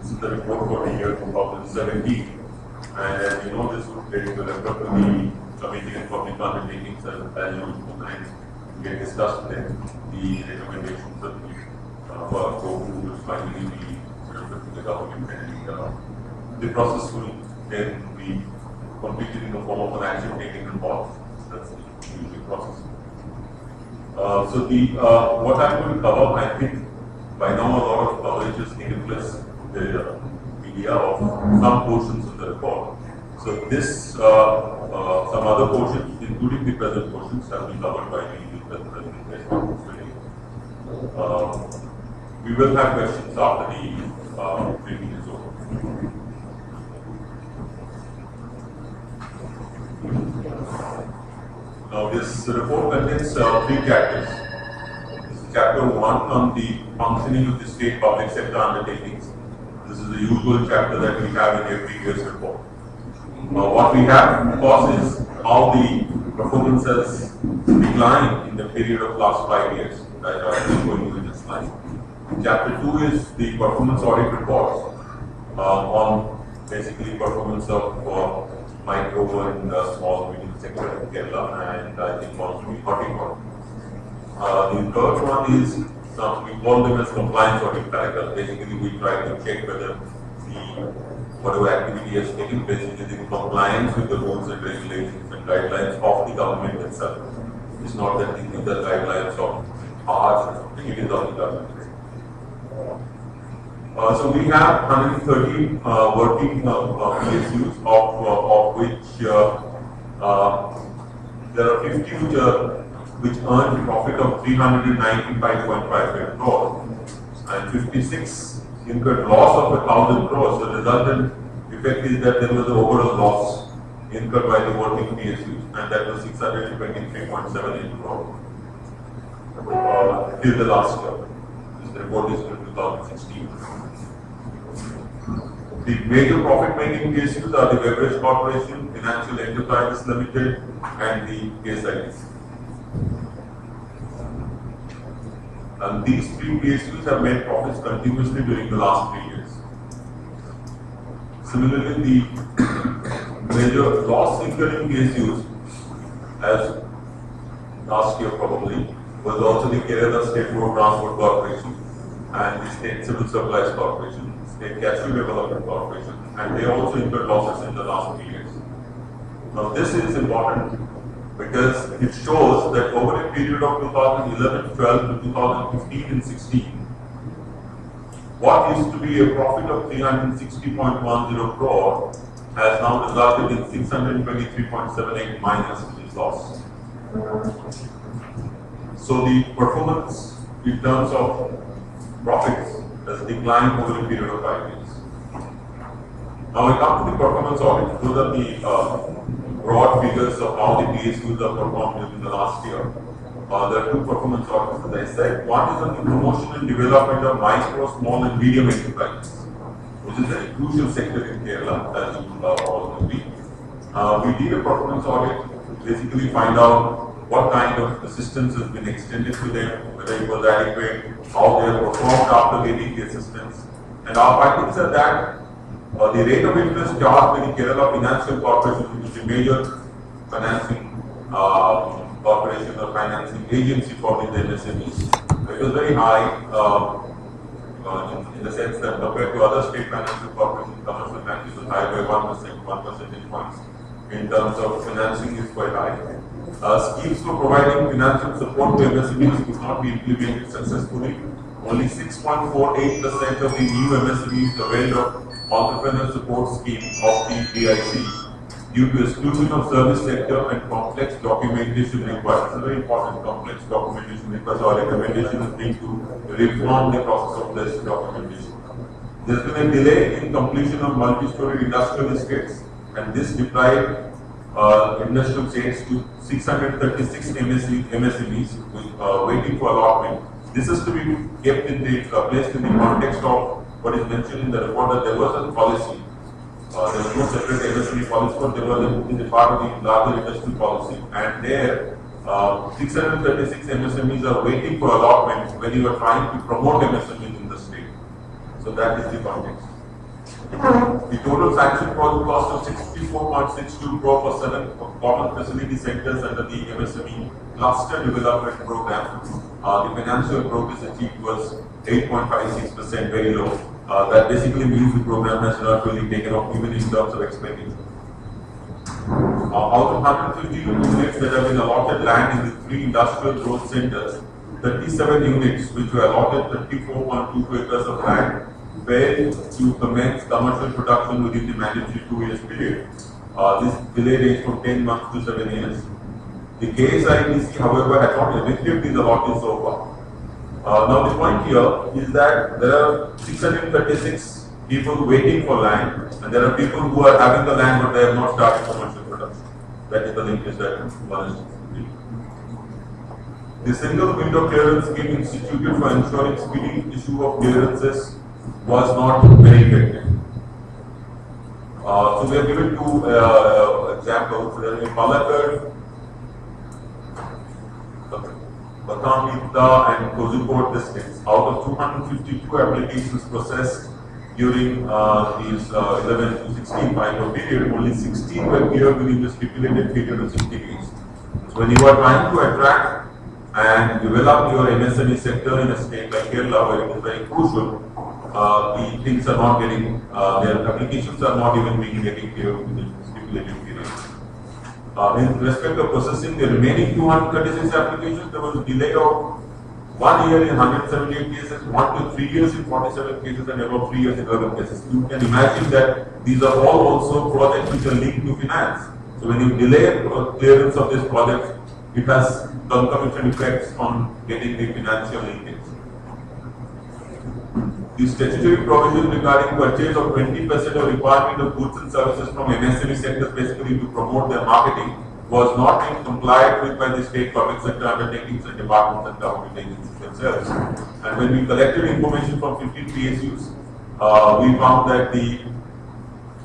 This is the report for the year 2017. And as you know, this would get referred to the Committee on Public Undertakings as usual, and get discussed then the recommendations of the Govt will finally be referred to the government, and the process will then be completed in the form of an action taken report. That's the usual process. So the what I'm going to cover, I think by now a lot of coverage has taken place in the media of some portions of the report. So this, some other portions, including the present portions, have been covered by the present press conference today. We will have questions after the briefing is over. Now this report contains 3 chapters. This is chapter 1 on the functioning of the state public sector undertakings. This is the usual chapter that we have in every year's report. What we have, of course, is how the performance has declined in the period of last 5 years that I am showing you in this slide. Chapter 2 is the performance audit reports on basically performance of micro and small medium sector in Kerala, and I think also the horticulture. The third one is we call them as compliance audit character. Basically, we try to check whether whatever activity has taken place is in compliance with the rules and regulations and guidelines of the government itself. It's not that these are the guidelines of ours or something, it is of the government. So we have 130 working PSUs, of which there are 50 which earned a profit of 395.55 crores, and 56 incurred loss of 1,000 crores. The resultant effect is that there was an overall loss incurred by the working PSUs, and that was 623.78 crores till the last year. This report is from 2016. The major profit-making PSUs are the Beverage Corporation, Financial Enterprises Limited, and the KSITC. And these 3 PSUs have made profits continuously during the last 3 years. Similarly, the major loss-incurring PSUs, as last year probably, was also the Kerala State Road Transport Corporation and the State Civil Supplies Corporation, State Cashew Development Corporation, and they also incurred losses in the last 3 years. Now this is important because it shows that over a period of 2011-12 to 2015 and 16, what used to be a profit of 360.10 crore has now resulted in 623.78 minus, which is loss. So the performance in terms of profits has declined over a period of 5 years. Now we come to the performance audit. Those are the broad figures of how the PSUs are performed during the last year. There are 2 performance audits, as I said. One is on the promotion and development of micro, small and medium enterprises, which is a crucial sector in Kerala, as you all know. We did a performance audit to basically find out what kind of assistance has been extended to them, whether it was adequate, how they have performed after getting the assistance. And our findings are that the rate of interest charged by the Kerala Financial Corporation, which is a major financing corporation or financing agency for the MSMEs, it was very high in the sense that compared to other state financial corporations, commercial banks was high by 1 percentage points. In terms of financing, is quite high. Schemes for providing financial support to MSMEs could not be implemented successfully. Only 6.48% of the new MSMEs availed of entrepreneur support scheme of the DIC due to exclusion of service sector and complex documentation required. It's a very important complex documentation because our recommendation has been to reform the process of this documentation. There's been a delay in completion of multi-story industrial estates, and this deprived industrial estates to 636 MSMEs waiting for allotment. This is to be kept in the placed in the context of what is mentioned in the report, that there was a policy. There was no separate MSME policy, but there was in the part of the larger industrial policy. And there, 636 MSMEs are waiting for allotment when you are trying to promote MSMEs in the state. So that is the context. The total sanctioned project cost of 64.62 crore for 7 common facility centers under the MSME cluster development program. The financial progress achieved was 8.56%, very low. That basically means the program has not really taken off even in terms of expenditure. Out of 150 units that have been allotted land in the 3 industrial growth centers, 37 units which were allotted 34.2 acres of land failed to commence commercial production within the mandatory 2 years period. This delay ranged from 10 months to 7 years. The KSIDC, however, has not evicted these allotted so far. Now the point here is that there are 636 people waiting for land, and there are people who are having the land but they have not started commercial production. That is the linkage that one is. The single window clearance scheme instituted for ensuring speedy issue of clearances was not very effective. So we have given 2 examples. In Palakkad, Batamita and Kozhikode districts, out of 252 applications processed during these 11 to 16 5-year period, only 16 were cleared within the stipulated period of 60 days. So when you are trying to attract and develop your MSME sector in a state like Kerala, where it is very crucial, the things are not getting, their applications are not even being getting cleared within the stipulated period. In respect of processing the remaining 236 applications, there was a delay of 1 year in 178 cases, 1 to 3 years in 47 cases, and about 3 years in 11 cases. You can imagine that these are all also projects which are linked to finance. So when you delay clearance of this project, it has concomitant effects on getting the financial linkage. The statutory provision regarding purchase of 20% of requirement of goods and services from MSME sectors, basically to promote their marketing, was not being complied with by the state public sector undertakings and departments and government agencies themselves. And when we collected information from 15 PSUs, we found that the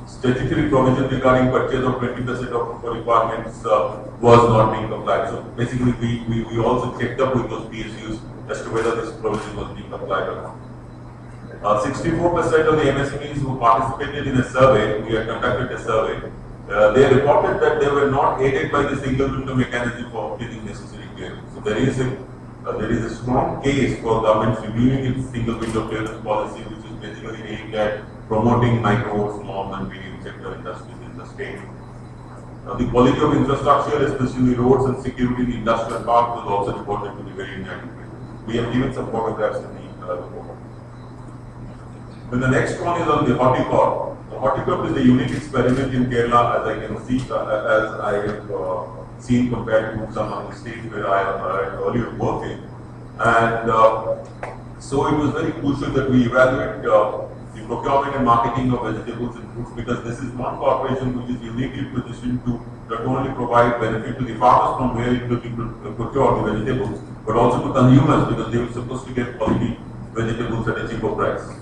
statutory provision regarding purchase of 20% of requirements was not being complied. So basically, we also checked up with those PSUs as to whether this provision was being complied or not. 64% of the MSMEs who participated in a survey, we had conducted a survey, they reported that they were not aided by the single window mechanism for obtaining necessary clearance. So there is a strong case for government reviewing its single window clearance policy, which is basically aimed at promoting micro, small and medium sector industries in the state. The quality of infrastructure, especially roads and security in the industrial park, was also reported to be very inadequate. We have given some photographs in the report. Then the next one is on the horticulture. The horticulture is a unique experiment in Kerala, as I can see, as I have seen compared to some of the states where I have earlier worked in. And so it was very crucial that we evaluate the procurement and marketing of vegetables and fruits, because this is one corporation which is uniquely positioned to not only provide benefit to the farmers from where it will be procured the vegetables, but also to consumers, because they were supposed to get quality vegetables at a cheaper price.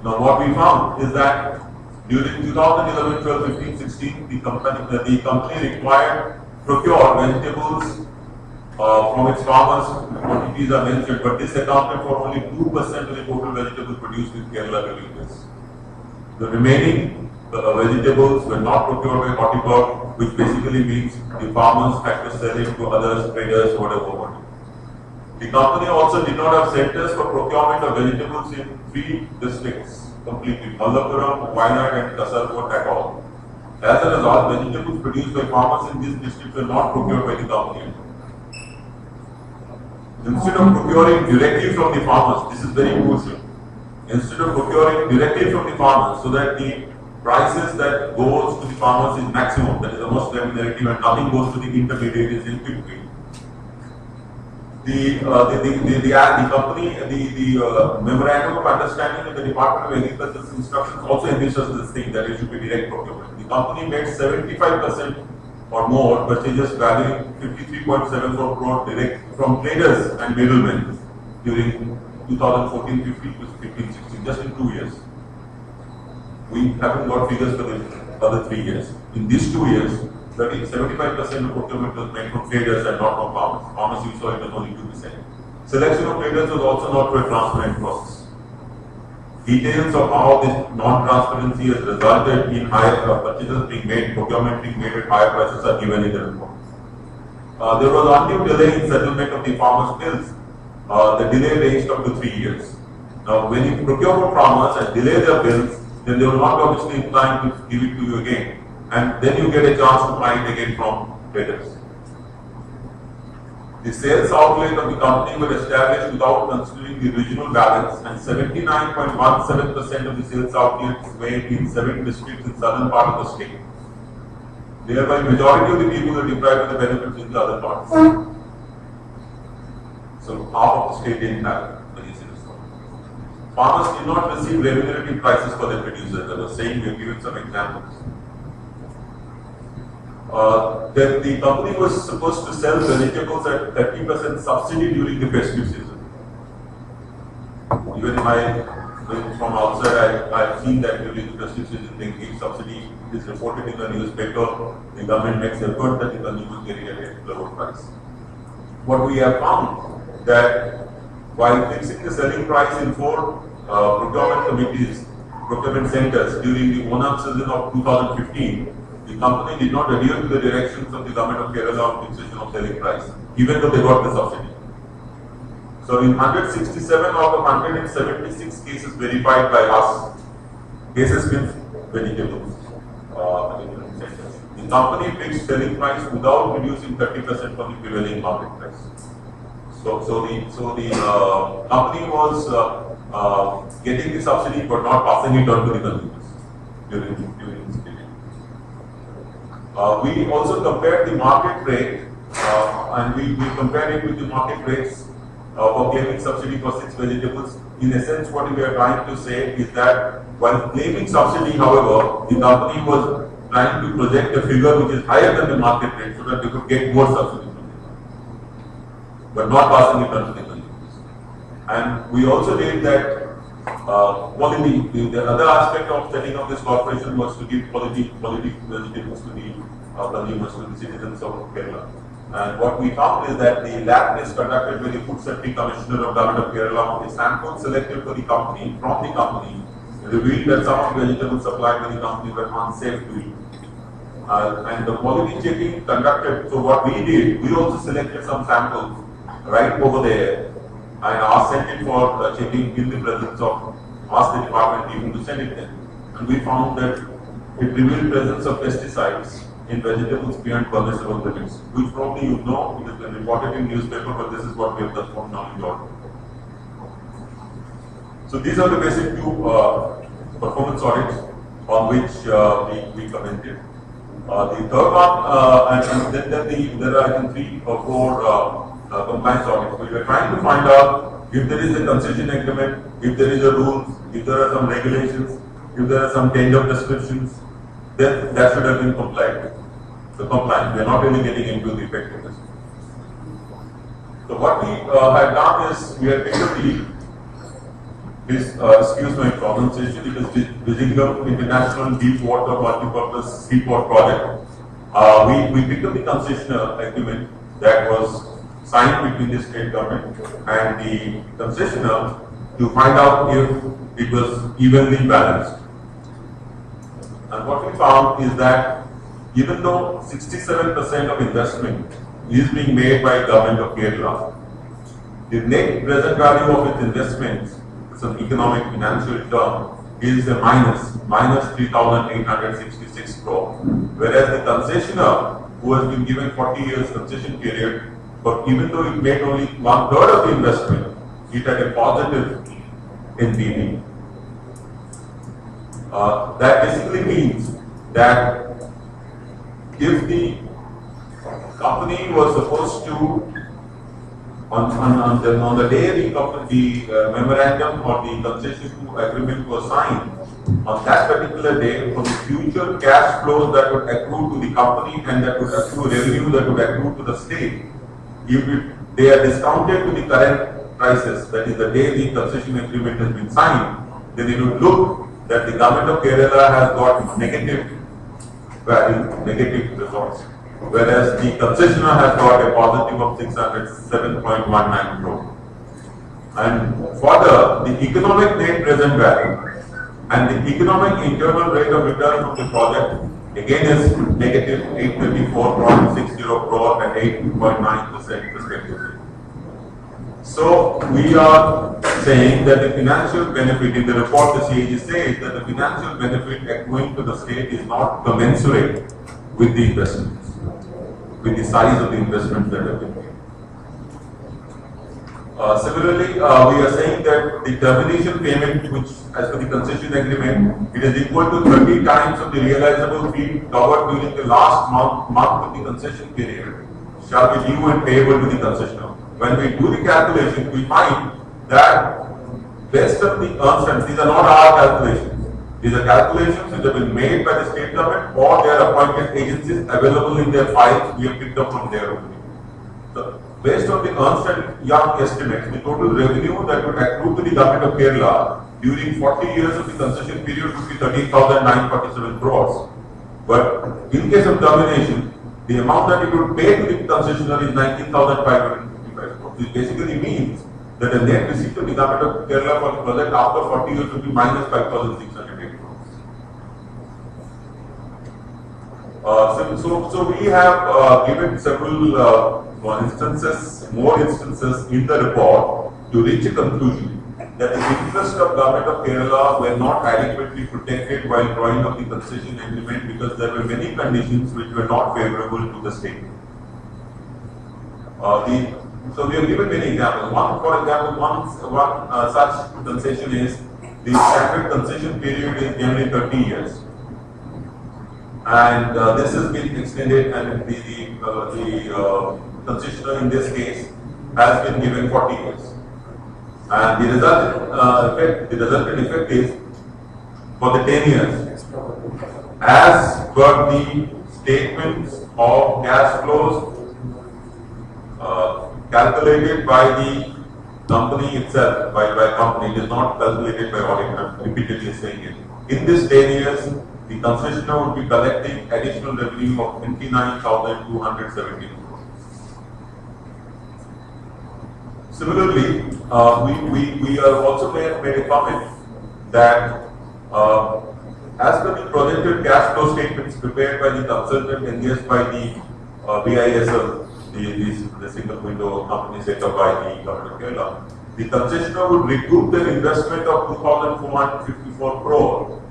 Now what we found is that during 2011, 12, 15, 16, the company required procure vegetables from its farmers. Quantities are mentioned, but this accounted for only 2% of the total vegetables produced in Kerala during this. The remaining vegetables were not procured by horticulture, which basically means the farmers had to sell it to others, traders, whatever. The company also did not have centers for procurement of vegetables in 3 districts completely: Malappuram, Wayanad and Kasaragod at all. As a result, vegetables produced by farmers in these districts were not procured by the company. Instead of procuring directly from the farmers, this is very crucial. Instead of procuring directly from the farmers, so that the prices that goes to the farmers is maximum, that is the most remunerative, and nothing goes to the intermediaries in between. The memorandum of understanding in the Department of Agriculture's instructions also envisages this thing, that it should be direct procurement. The company made 75% or more purchases valuing 53.74 crore direct from traders and middlemen during 2014-15 to 15-16, just in 2 years. We haven't got figures for the other 3 years. In these 2 years, 75% of procurement was made from traders and not from farmers. Farmers, you saw it was only 2%. Selection of traders was also not a transparent process. Details of how this non-transparency has resulted in higher purchases being made, procurement being made at higher prices are given in the report. There was undue delay in settlement of the farmers' bills. The delay ranged up to 3 years. Now, when you procure from farmers and delay their bills, then they will not be obviously inclined to give it to you again, and then you get a chance to buy it again from traders. The sales outlet of the company were established without considering the original balance, and 79.17% of the sales outlets were in 7 districts in southern part of the state. Thereby, majority of the people are deprived of the benefits in the other parts. So, half of the state didn't have any sales. Farmers did not receive remunerative prices for their producers. I was saying, we have given some examples. That the company was supposed to sell vegetables at 30% subsidy during the festive season. Even from outside, I've seen that during the festive season they give subsidy. It is reported in the newspaper. The government makes effort that the consumers get it at a lower price. What we have found that while fixing the selling price in 4 procurement centers during the Onam season of 2015, the company did not adhere to the directions of the government of Kerala on fixation of selling price, even though they got the subsidy. So, in 167 out of 176 cases verified by us, cases with vegetables, the company fixed selling price without reducing 30% from the prevailing market price. So the company was getting the subsidy but not passing it on to the consumers during this period. We also compared the market rate and we compared it with the market rates for claiming subsidy for 6 vegetables. In essence, what we are trying to say is that while claiming subsidy, however, the company was trying to project a figure which is higher than the market rate so that they could get more subsidy from the market, but not passing it on to the consumers. And we also did that quality. The other aspect of setting up this corporation was to give quality vegetables to the consumers, to the citizens of Kerala. And what we found is that the lab test conducted by the Food Safety Commissioner of Govt of Kerala on the samples selected for the company from the company revealed that some of the vegetables supplied by the company were unsafe to eat. And the quality checking conducted. So what we did, we also selected some samples right over there and sent it for checking in the presence of, asked the department even to send it there. And we found that it revealed presence of pesticides in vegetables beyond permissible limits, which probably you know, it has been reported in newspaper, but this is what we have done from now in order. So these are the basic 2 performance audits on which we commented. The third one, and then there are I think 3 or 4 compliance audits. So we are trying to find out if there is a concession agreement, if there is a rules, if there are some regulations, if there are some tender prescriptions, then that should have been complied with. So compliance, we are not really getting into the effectiveness. So what we had done is we had picked up excuse my pronunciation, it is Vizhingham International Deep Water Multipurpose Seaport Project. We picked up the concession agreement that was signed between the state government and the concessionaire to find out if it was evenly balanced. And what we found is that even though 67% of investment is being made by Government of Kerala, the net present value of its investments, it's an economic financial term, is a minus 3,866 crore. Whereas the concessionaire, who has been given 40 years concession period, but even though it made only 1/3 of the investment, it had a positive NPV. That basically means that if the company was supposed to, on the day the memorandum or the concession agreement was signed, on that particular day, from the future cash flows that would accrue to the company and that would accrue revenue that would accrue to the state, if they are discounted to the current prices, that is the day the concession agreement has been signed, then it would look that the Government of Kerala has got negative value, negative results, whereas the concessionaire has got a positive of 607.19 crore. And further, the economic net present value and the economic internal rate of return from the project again is negative 824.60 crore and 8.9% respectively. So we are saying that the financial benefit in the report, the CAG says that the financial benefit accruing to the state is not commensurate with the investments, with the size of the investments that have been made. Similarly, we are saying that the termination payment, which as per the concession agreement, it is equal to 30 times of the realizable fee covered during the last month of the concession period, shall be due and payable to the concessionaire. When we do the calculation, we find that based on the earned, these are not our calculations. These are calculations which have been made by the state government or their appointed agencies available in their files. We have picked up from their opinion. So, based on the Ernst & Young estimates, the total revenue that would accrue to the government of Kerala during 40 years of the concession period would be 13,947 crores. But in case of termination, the amount that it would pay to the concessionaire is 19,555 crores. This basically means that the net receipt to the government of Kerala for the project after 40 years would be minus 5,608 crores. So we have given several more instances in the report to reach a conclusion that the interests of government of Kerala were not adequately protected while drawing up the concession agreement because there were many conditions which were not favorable to the state. So we have given many examples. For example, one such concession is the standard concession period is generally 30 years. And this has been extended, and the concessionaire in this case has been given 40 years. And the resultant effect is for the 10 years, as per the statements of cash flows calculated by the company itself, by company, it is not calculated by audit. I'm repeatedly saying it. In this 10 years, the concessionaire would be collecting additional revenue of 29,217 crores. Similarly, we are also made a comment that as per the projected cash flow statements prepared by the consultant engaged by the BISL, the single window company set up by the government of Kerala, the concessionaire would recoup their investment of 2,454 crore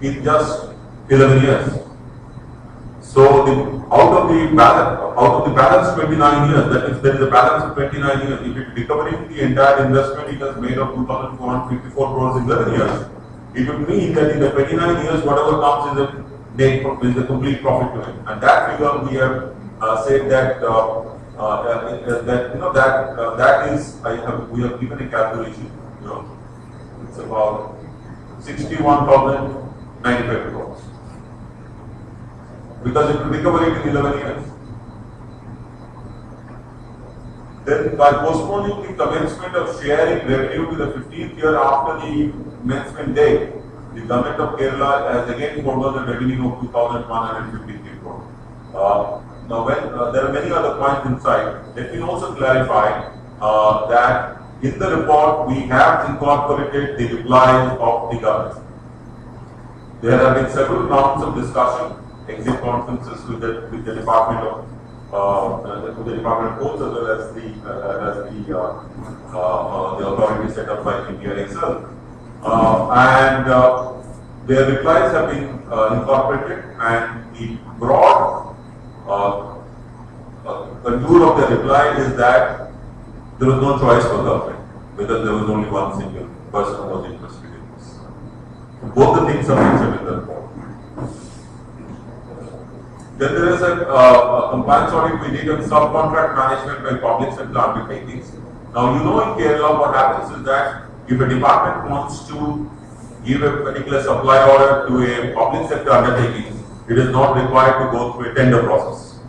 in just 11 years. So out of the balance 29 years, that is, there is a balance of 29 years. If it recovering the entire investment it has made of 2,454 crores in 11 years, it would mean that in the 29 years, whatever comes is a complete profit to him. And that figure we have said that we have given a calculation. It's about 61,095 crores. Because it will recover it in 11 years. Then by postponing the commencement of sharing revenue to the 15th year after the commencement date, the government of Kerala has again foregone the revenue of 2,153 crores. Now, there are many other points inside. Let me also clarify that in the report we have incorporated the replies of the government. There have been several rounds of discussion, exit conferences with the Department of Courts as well as the authority set up by India itself, and their replies have been incorporated, and the broad contour of the reply is that there was no choice for government because there was only one single person who was interested in this. So both the things are mentioned in the report. Then there is a compliance audit we did on subcontract management by public sector undertakings. Now in Kerala what happens is that if a department wants to give a particular supply order to a public sector undertaking, it is not required to go through a tender process.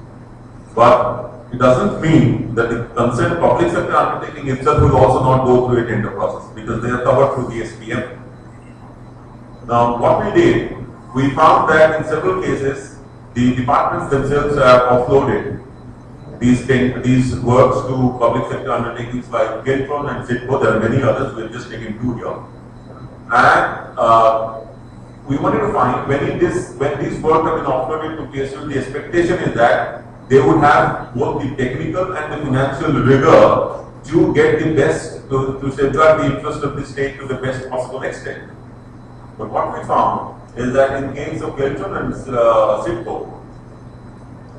But it doesn't mean that the concerned public sector undertaking itself will also not go through a tender process because they are covered through the SPM. Now what we did, we found that in several cases the departments themselves have offloaded these works to public sector undertakings like Keltron and CITCO. There are many others. We're just taking two here. And we wanted to find when these work have been offloaded to PSUs, the expectation is that they would have both the technical and the financial rigor to get the best, to safeguard the interest of the state to the best possible extent. But what we found is that in case of Keltron and CITCO,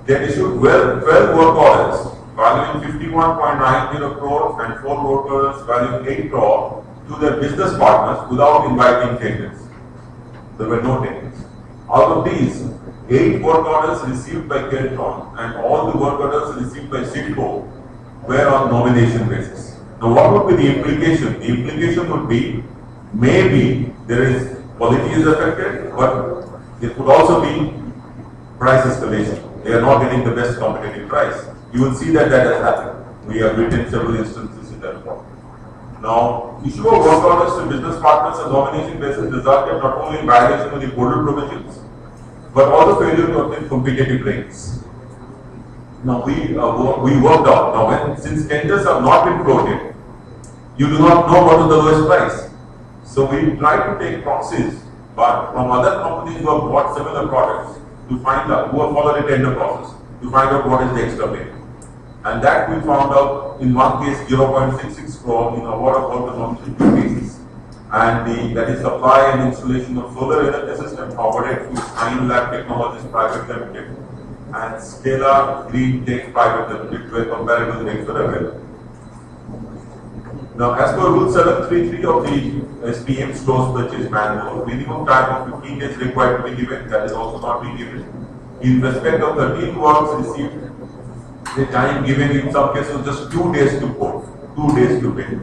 they issued 12 work orders valuing 51.90 crores and 4 work orders valuing 8 crores to their business partners without inviting takers. There were no takers. Out of these, 8 work orders received by Keltron and all the work orders received by CITCO were on nomination basis. Now, what would be the implication? The implication would be maybe there is quality is affected, but it could also be price escalation. They are not getting the best competitive price. You will see that has happened. We have written several instances in that form. Now, issue of work orders to business partners on nomination basis resulted not only in violation of the portal provisions, but also failure to obtain competitive rates. Now, we worked out. Now, since tenders have not been floated, you do not know what is the lowest price. So we try to take proxies, but from other companies who have bought similar products to find out, who have followed the tender process, to find out what is the extra pay. And that we found out in one case 0.66 crore in award of all the nomination cases. And that is supply and installation of solar energy system awarded to 9 Lakh Technologies Private Limited and Stella Green Tech Private Limited, where comparable rates were available. Now, as per Rule 733 of the SPM Stores Purchase Manual, minimum time of 15 days required to be given, that is also not being given. In respect of 13 works received, the time given in some cases just 2 days to quote, 2 days to pay.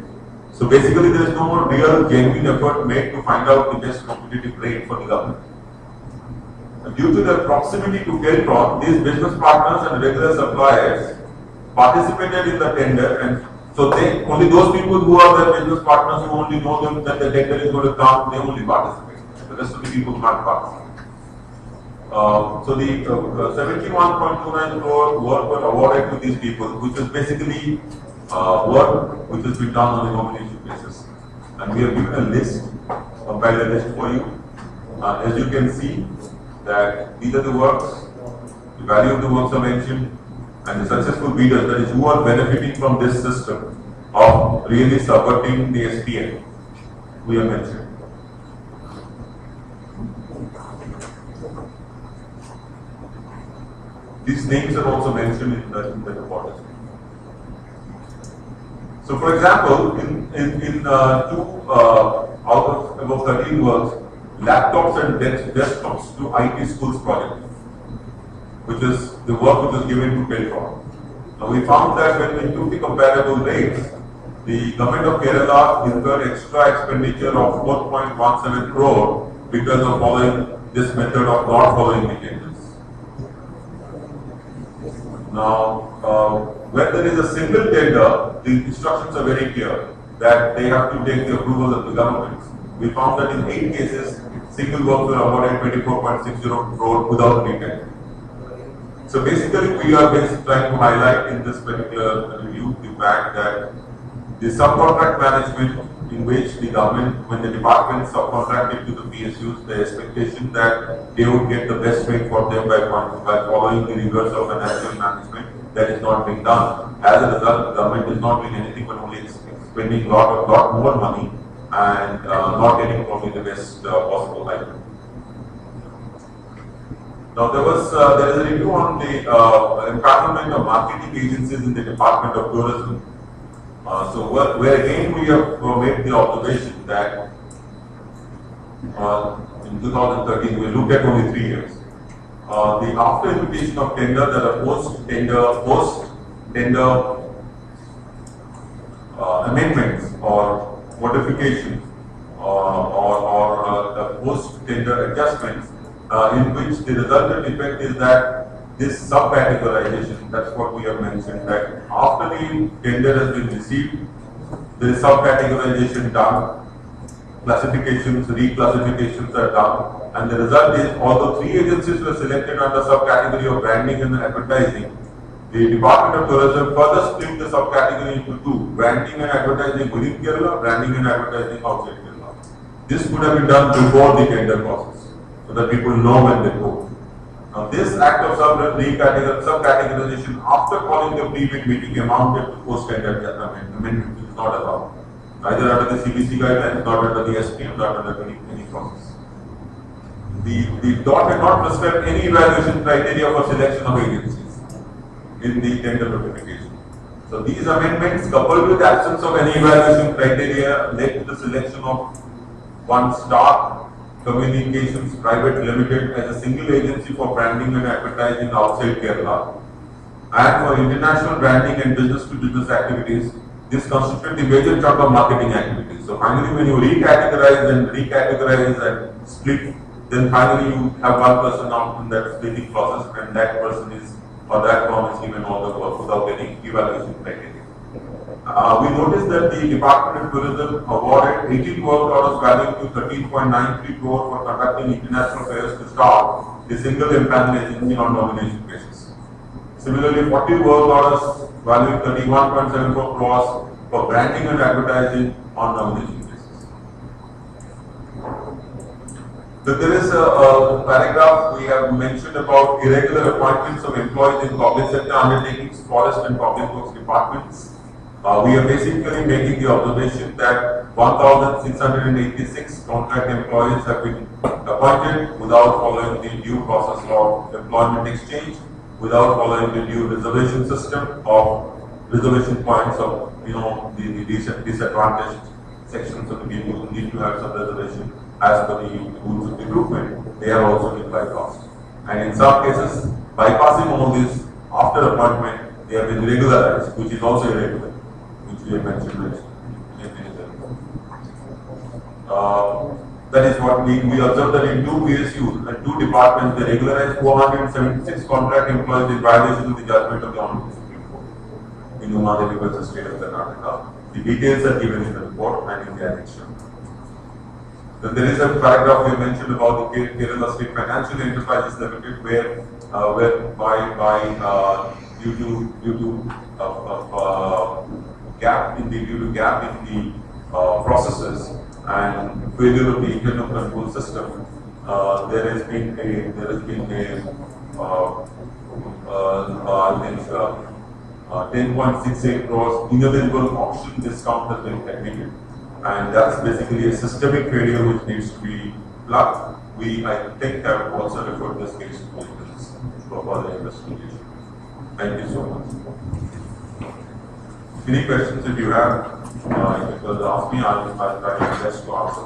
So basically there is no more real genuine effort made to find out the best competitive rate for the government. Due to their proximity to Keltron, these business partners and regular suppliers participated in the tender, and so only those people who are their business partners who only know them that the tender is going to come, they only participate. The rest of the people do not participate. So the 71.29 crore work were awarded to these people, which is basically work which has been done on a nomination basis. And we have given a list, compiled a list for you. As you can see, that these are the works, the value of the works are mentioned, and the successful bidders, that is, who are benefiting from this system of really subverting the SPM, we have mentioned. These names are also mentioned in the report. So, for example, in 2 out of about 13 works, laptops and desktops to IT schools project, which is the work which was given to Keltron. Now, we found that when we took the comparable rates, the government of Kerala incurred extra expenditure of 4.17 crore because of following this method of not following the tenders. Now, when there is a single tender, the instructions are very clear that they have to take the approval of the government. We found that in 8 cases, single works were awarded 24.60 crore without any tender. So basically, we are trying to highlight in this particular review the fact that the subcontract management, in which the government, when the department subcontracted to the PSUs, the expectation that they would get the best rate for them by following the rigors of financial management, that is not being done. As a result, the government is not doing anything but only spending a lot more money and not getting probably the best possible item. Now, there is a review on the empanelment of marketing agencies in the Department of Tourism. So where again we have made the observation that in 2013 we looked at only 3 years. The after invitation of tender, there are post-tender amendments or modifications or post-tender adjustments in which the resultant effect is that this sub-categorization, that's what we have mentioned, that after the tender has been received, there is sub-categorization done, classifications, reclassifications are done, and the result is, although 3 agencies were selected under subcategory of branding and advertising, The Department of Tourism further split the subcategory into two: branding and advertising within Kerala, branding and advertising outside Kerala. This could have been done before the tender process, so that people know when they go. Now, this act of subcategorization after calling the pre-bid meeting amounted to post-tender amendment, which is not allowed, neither under the CBC guidelines, not under the SPM, not under any process. The DOT had not prescribed any evaluation criteria for selection of agencies in the tender notification. So these amendments, coupled with the absence of any evaluation criteria, led to the selection of one Star Communications Private Limited as a single agency for branding and advertising outside Kerala. And for international branding and business-to-business activities, this constituted the major chunk of marketing activities. So finally, when you recategorize and split, then finally you have one person out in that splitting process, and that person is, or that firm is given all the work without any evaluation criteria. We noticed that the Department of Tourism awarded 18 work orders valuing to 13.93 crore for conducting international fairs to start a single empanel agency on nomination basis. Similarly, 40 work orders valuing 31.74 crores for branding and advertising on nomination basis. So there is a paragraph we have mentioned about irregular appointments of employees in public sector undertakings, forest and public works departments. We are basically making the observation that 1,686 contract employees have been appointed without following the due process of employment exchange, without following the due reservation system of reservation points of, the disadvantaged sections of the people who need to have some reservation as per the rules of recruitment. They have also been bypassed. And in some cases, bypassing all this after appointment, they have been regularized, which is also irregular. We have mentioned that is what we observed, that in two PSUs and two departments, they regularized 476 contract employees in violation of the judgment of the Honorable Supreme Court in Umadevi versus State of Karnataka. The details are given in the report and in the annexure. Then there is a paragraph we mentioned about the Kerala State Financial Enterprises Limited, whereby due to gap in the processes and failure of the internal control system, there has been a 10.68 crores ineligible auction discount has been admitted, and that's basically a systemic failure which needs to be plugged. We, I think, have also referred this case to police for further investigation. Thank you so much. Any questions if you have, if you ask me, I'll try my best to answer.